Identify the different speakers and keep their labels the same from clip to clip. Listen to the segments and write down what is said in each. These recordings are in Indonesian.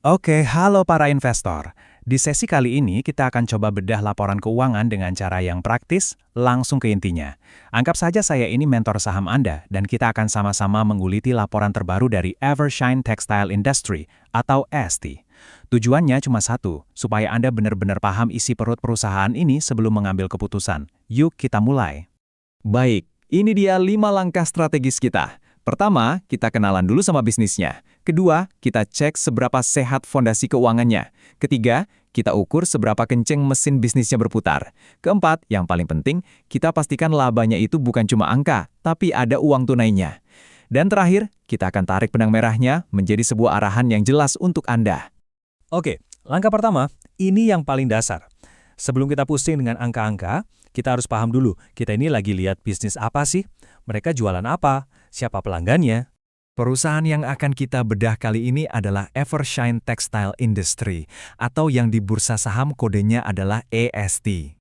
Speaker 1: Oke, halo para investor. Di sesi kali ini kita akan coba bedah laporan keuangan dengan cara yang praktis, langsung ke intinya. Anggap saja saya ini mentor saham Anda dan kita akan sama-sama mengguliti laporan terbaru dari Evershine Textile Industry atau ESTI. Tujuannya cuma satu, supaya Anda benar-benar paham isi perut perusahaan ini sebelum mengambil keputusan. Yuk kita mulai.
Speaker 2: Baik, ini dia 5 langkah strategis kita. Pertama, kita kenalan dulu sama bisnisnya. Kedua, kita cek seberapa sehat fondasi keuangannya. Ketiga, kita ukur seberapa kenceng mesin bisnisnya berputar. Keempat, yang paling penting, kita pastikan labanya itu bukan cuma angka, tapi ada uang tunainya. Dan terakhir, kita akan tarik benang merahnya menjadi sebuah arahan yang jelas untuk Anda.
Speaker 3: Oke, langkah pertama, ini yang paling dasar. Sebelum kita pusing dengan angka-angka, kita harus paham dulu, kita ini lagi lihat bisnis apa sih? Mereka jualan apa? Siapa pelanggannya?
Speaker 2: Perusahaan yang akan kita bedah kali ini adalah Evershine Textile Industry, atau yang di bursa saham kodenya adalah EST.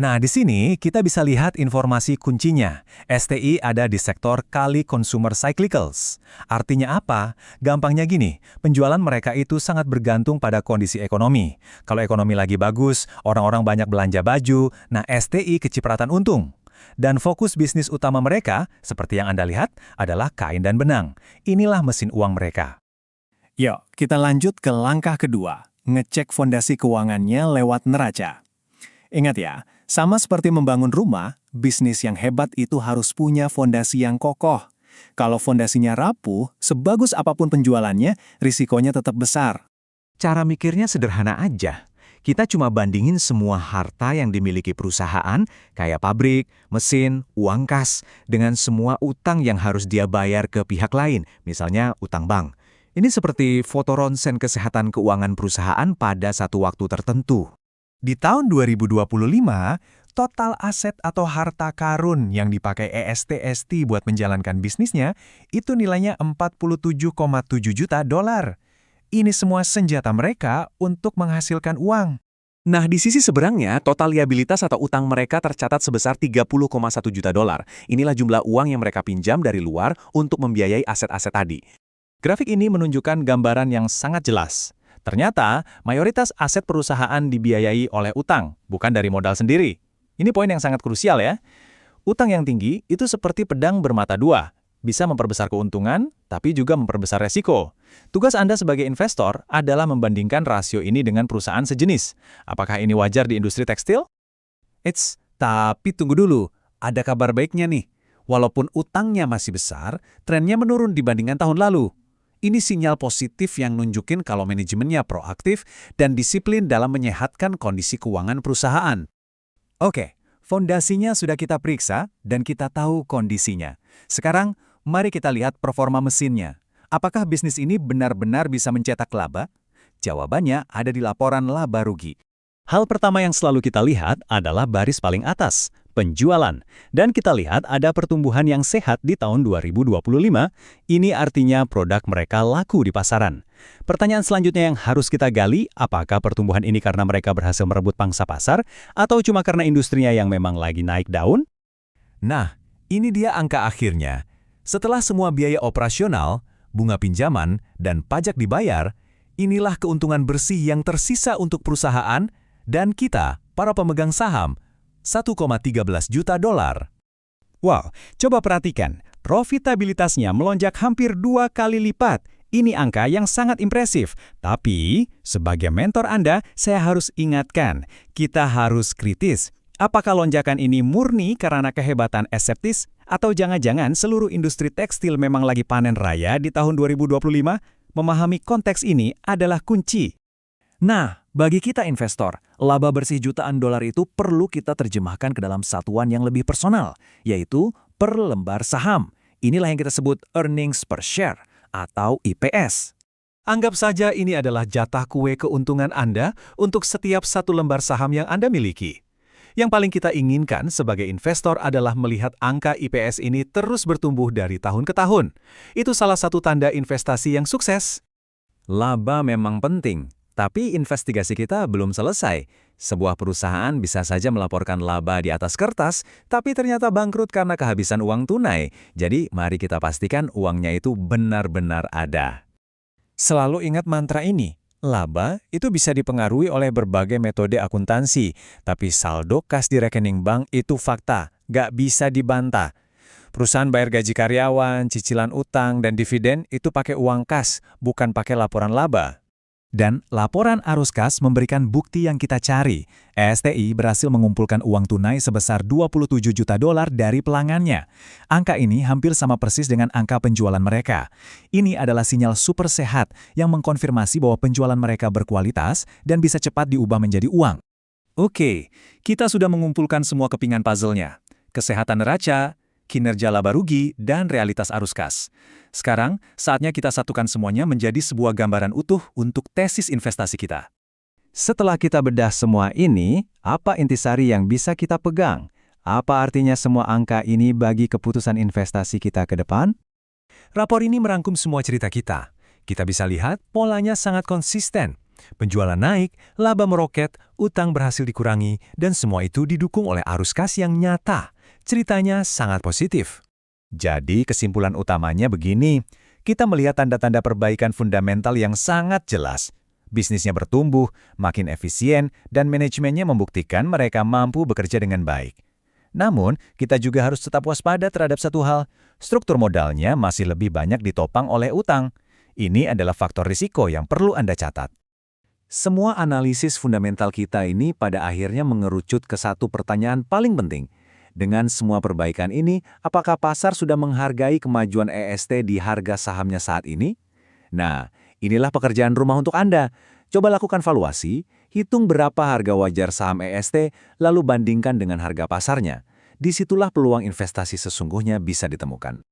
Speaker 3: Nah, di sini kita bisa lihat informasi kuncinya. STI ada di sektor kali consumer cyclicals. Artinya apa? Gampangnya gini, penjualan mereka itu sangat bergantung pada kondisi ekonomi. Kalau ekonomi lagi bagus, orang-orang banyak belanja baju, nah STI kecipratan untung. Dan fokus bisnis utama mereka, seperti yang Anda lihat, adalah kain dan benang. Inilah mesin uang mereka.
Speaker 4: Yuk, kita lanjut ke langkah kedua, ngecek fondasi keuangannya lewat neraca. Ingat ya, sama seperti membangun rumah, bisnis yang hebat itu harus punya fondasi yang kokoh. Kalau fondasinya rapuh, sebagus apapun penjualannya, risikonya tetap besar.
Speaker 2: Cara mikirnya sederhana aja. Kita cuma bandingin semua harta yang dimiliki perusahaan, kayak pabrik, mesin, uang kas, dengan semua utang yang harus dia bayar ke pihak lain, misalnya utang bank. Ini seperti foto ronsen kesehatan keuangan perusahaan pada satu waktu tertentu.
Speaker 1: Di tahun 2025, total aset atau harta karun yang dipakai EST buat menjalankan bisnisnya itu nilainya 47,7 juta dolar. Ini semua senjata mereka untuk menghasilkan uang.
Speaker 3: Nah, di sisi seberangnya, total liabilitas atau utang mereka tercatat sebesar 30,1 juta dolar. Inilah jumlah uang yang mereka pinjam dari luar untuk membiayai aset-aset tadi. Grafik ini menunjukkan gambaran yang sangat jelas. Ternyata, mayoritas aset perusahaan dibiayai oleh utang, bukan dari modal sendiri. Ini poin yang sangat krusial ya. Utang yang tinggi itu seperti pedang bermata dua. Bisa memperbesar keuntungan, tapi juga memperbesar resiko. Tugas Anda sebagai investor adalah membandingkan rasio ini dengan perusahaan sejenis. Apakah ini wajar di industri tekstil?
Speaker 5: Tapi tunggu dulu, ada kabar baiknya nih. Walaupun utangnya masih besar, trennya menurun dibandingkan tahun lalu. Ini sinyal positif yang nunjukin kalau manajemennya proaktif dan disiplin dalam menyehatkan kondisi keuangan perusahaan.
Speaker 3: Oke, fondasinya sudah kita periksa dan kita tahu kondisinya. Sekarang, mari kita lihat performa mesinnya. Apakah bisnis ini benar-benar bisa mencetak laba? Jawabannya ada di laporan laba rugi. Hal pertama yang selalu kita lihat adalah baris paling atas, penjualan. Dan kita lihat ada pertumbuhan yang sehat di tahun 2025. Ini artinya produk mereka laku di pasaran. Pertanyaan selanjutnya yang harus kita gali, apakah pertumbuhan ini karena mereka berhasil merebut pangsa pasar atau cuma karena industrinya yang memang lagi naik daun?
Speaker 2: Nah, ini dia angka akhirnya. Setelah semua biaya operasional, bunga pinjaman, dan pajak dibayar, inilah keuntungan bersih yang tersisa untuk perusahaan dan kita, para pemegang saham, 1,13 juta dolar.
Speaker 3: Wow, coba perhatikan. Profitabilitasnya melonjak hampir 2 kali lipat. Ini angka yang sangat impresif. Tapi, sebagai mentor Anda, saya harus ingatkan, kita harus kritis. Apakah lonjakan ini murni karena kehebatan Aseptis? Atau jangan-jangan seluruh industri tekstil memang lagi panen raya di tahun 2025? Memahami konteks ini adalah kunci.
Speaker 4: Nah, bagi kita investor, laba bersih jutaan dolar itu perlu kita terjemahkan ke dalam satuan yang lebih personal, yaitu per lembar saham. Inilah yang kita sebut earnings per share atau EPS.
Speaker 3: Anggap saja ini adalah jatah kue keuntungan Anda untuk setiap satu lembar saham yang Anda miliki. Yang paling kita inginkan sebagai investor adalah melihat angka IPS ini terus bertumbuh dari tahun ke tahun. Itu salah satu tanda investasi yang sukses.
Speaker 2: Laba memang penting, tapi investigasi kita belum selesai. Sebuah perusahaan bisa saja melaporkan laba di atas kertas, tapi ternyata bangkrut karena kehabisan uang tunai. Jadi, mari kita pastikan uangnya itu benar-benar ada.
Speaker 4: Selalu ingat mantra ini,
Speaker 1: Laba itu bisa dipengaruhi oleh berbagai metode akuntansi, tapi saldo kas di rekening bank itu fakta, nggak bisa dibantah. Perusahaan bayar gaji karyawan, cicilan utang, dan dividen itu pakai uang kas, bukan pakai laporan laba.
Speaker 3: Dan laporan arus kas memberikan bukti yang kita cari. ESTI berhasil mengumpulkan uang tunai sebesar 27 juta dolar dari pelanggannya. Angka ini hampir sama persis dengan angka penjualan mereka. Ini adalah sinyal super sehat yang mengkonfirmasi bahwa penjualan mereka berkualitas dan bisa cepat diubah menjadi uang. Oke, kita sudah mengumpulkan semua kepingan puzzle-nya. Kesehatan neraca, kinerja laba rugi, dan realitas arus kas. Sekarang, saatnya kita satukan semuanya menjadi sebuah gambaran utuh untuk tesis investasi kita.
Speaker 2: Setelah kita bedah semua ini, apa intisari yang bisa kita pegang? Apa artinya semua angka ini bagi keputusan investasi kita ke depan?
Speaker 3: Rapor ini merangkum semua cerita kita. Kita bisa lihat polanya sangat konsisten. Penjualan naik, laba meroket, utang berhasil dikurangi, dan semua itu didukung oleh arus kas yang nyata. Ceritanya sangat positif. Jadi kesimpulan utamanya begini, kita melihat tanda-tanda perbaikan fundamental yang sangat jelas. Bisnisnya bertumbuh, makin efisien, dan manajemennya membuktikan mereka mampu bekerja dengan baik. Namun, kita juga harus tetap waspada terhadap satu hal, struktur modalnya masih lebih banyak ditopang oleh utang. Ini adalah faktor risiko yang perlu Anda catat. Semua analisis fundamental kita ini pada akhirnya mengerucut ke satu pertanyaan paling penting. Dengan semua perbaikan ini, apakah pasar sudah menghargai kemajuan EST di harga sahamnya saat ini? Nah, inilah pekerjaan rumah untuk Anda. Coba lakukan valuasi, hitung berapa harga wajar saham EST, lalu bandingkan dengan harga pasarnya. Disitulah peluang investasi sesungguhnya bisa ditemukan.